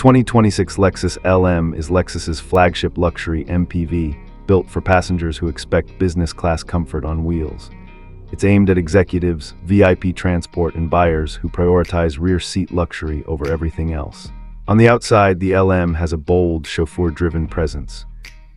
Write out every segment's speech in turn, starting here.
2026 Lexus LM is Lexus's flagship luxury MPV, built for passengers who expect business-class comfort on wheels. It's aimed at executives, VIP transport, and buyers who prioritize rear-seat luxury over everything else. On the outside, the LM has a bold, chauffeur-driven presence.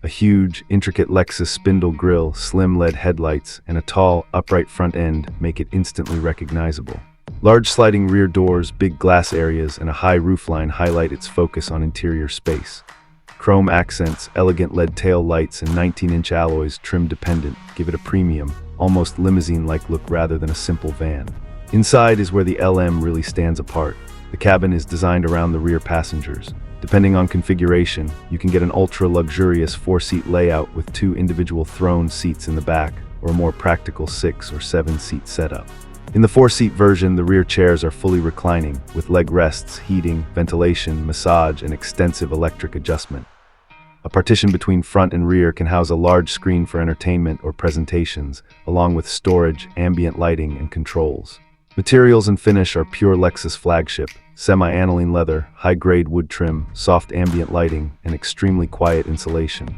A huge, intricate Lexus spindle grille, slim LED headlights, and a tall, upright front end make it instantly recognizable. Large sliding rear doors, big glass areas, and a high roofline highlight its focus on interior space. Chrome accents, elegant LED tail lights, and 19-inch alloys trim dependent give it a premium, almost limousine-like look rather than a simple van. Inside is where the LM really stands apart. The cabin is designed around the rear passengers. Depending on configuration, you can get an ultra-luxurious 4-seat layout with 2 individual throne seats in the back, or a more practical 6 or 7-seat setup. In the 4-seat version, the rear chairs are fully reclining, with leg rests, heating, ventilation, massage, and extensive electric adjustment. A partition between front and rear can house a large screen for entertainment or presentations, along with storage, ambient lighting, and controls. Materials and finish are pure Lexus flagship, semi-aniline leather, high-grade wood trim, soft ambient lighting, and extremely quiet insulation.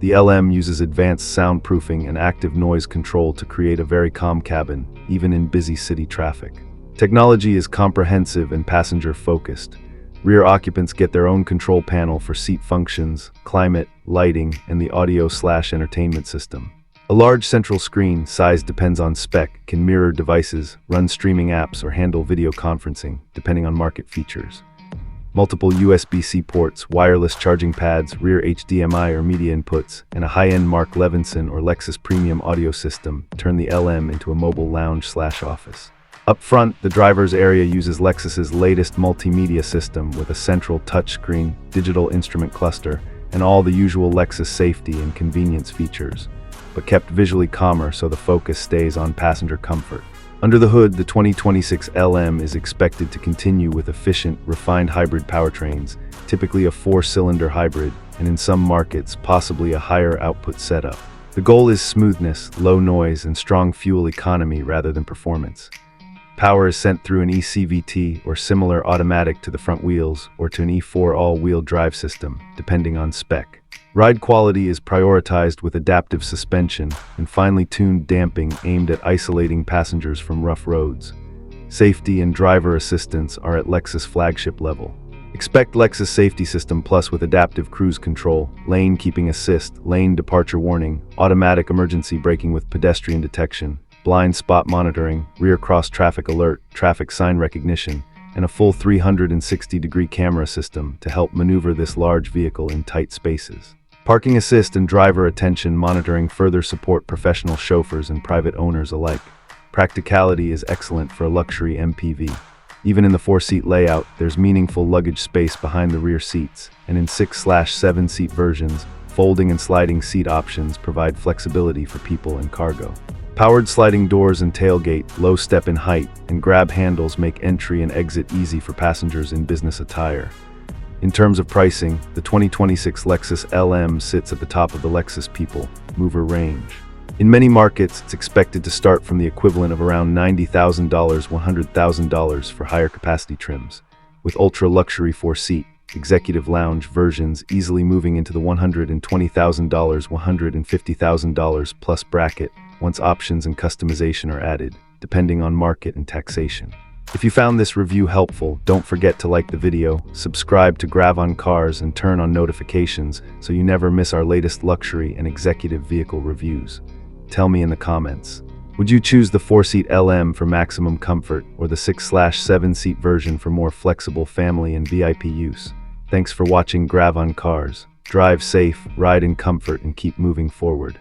The LM uses advanced soundproofing and active noise control to create a very calm cabin, even in busy city traffic. Technology is comprehensive and passenger-focused. Rear occupants get their own control panel for seat functions, climate, lighting, and the audio/entertainment system. A large central screen, size depends on spec, can mirror devices, run streaming apps, or handle video conferencing, depending on market features. Multiple USB-C ports, wireless charging pads, rear HDMI or media inputs, and a high-end Mark Levinson or Lexus premium audio system turn the LM into a mobile lounge/office. Up front, the driver's area uses Lexus's latest multimedia system with a central touchscreen, digital instrument cluster, and all the usual Lexus safety and convenience features, but kept visually calmer so the focus stays on passenger comfort. Under the hood, the 2026 LM is expected to continue with efficient, refined hybrid powertrains, typically a 4-cylinder hybrid, and in some markets, possibly a higher output setup. The goal is smoothness, low noise, and strong fuel economy rather than performance. Power is sent through an eCVT or similar automatic to the front wheels, or to an E4 all-wheel drive system, depending on spec. Ride quality is prioritized with adaptive suspension and finely tuned damping aimed at isolating passengers from rough roads. Safety and driver assistance are at Lexus flagship level. Expect Lexus Safety System Plus with adaptive cruise control, lane keeping assist, lane departure warning, automatic emergency braking with pedestrian detection, blind spot monitoring, rear cross traffic alert, traffic sign recognition, and a full 360-degree camera system to help maneuver this large vehicle in tight spaces. Parking assist and driver attention monitoring further support professional chauffeurs and private owners alike. Practicality is excellent for a luxury MPV. Even in the 4-seat layout, there's meaningful luggage space behind the rear seats, and in 6/7-seat versions, folding and sliding seat options provide flexibility for people and cargo. Powered sliding doors and tailgate, low step in height, and grab handles make entry and exit easy for passengers in business attire. In terms of pricing, the 2026 Lexus LM sits at the top of the Lexus People Mover range. In many markets, it's expected to start from the equivalent of around $90,000, $100,000 for higher capacity trims, with ultra-luxury 4-seat, executive lounge versions easily moving into the $120,000, $150,000 plus bracket once options and customization are added, depending on market and taxation. If you found this review helpful, don't forget to like the video, subscribe to Grav on Cars, and turn on notifications so you never miss our latest luxury and executive vehicle reviews. Tell me in the comments, would you choose the 4-seat LM for maximum comfort or the 6/7-seat version for more flexible family and VIP use? Thanks for watching Grav on Cars. Drive safe, ride in comfort, and keep moving forward.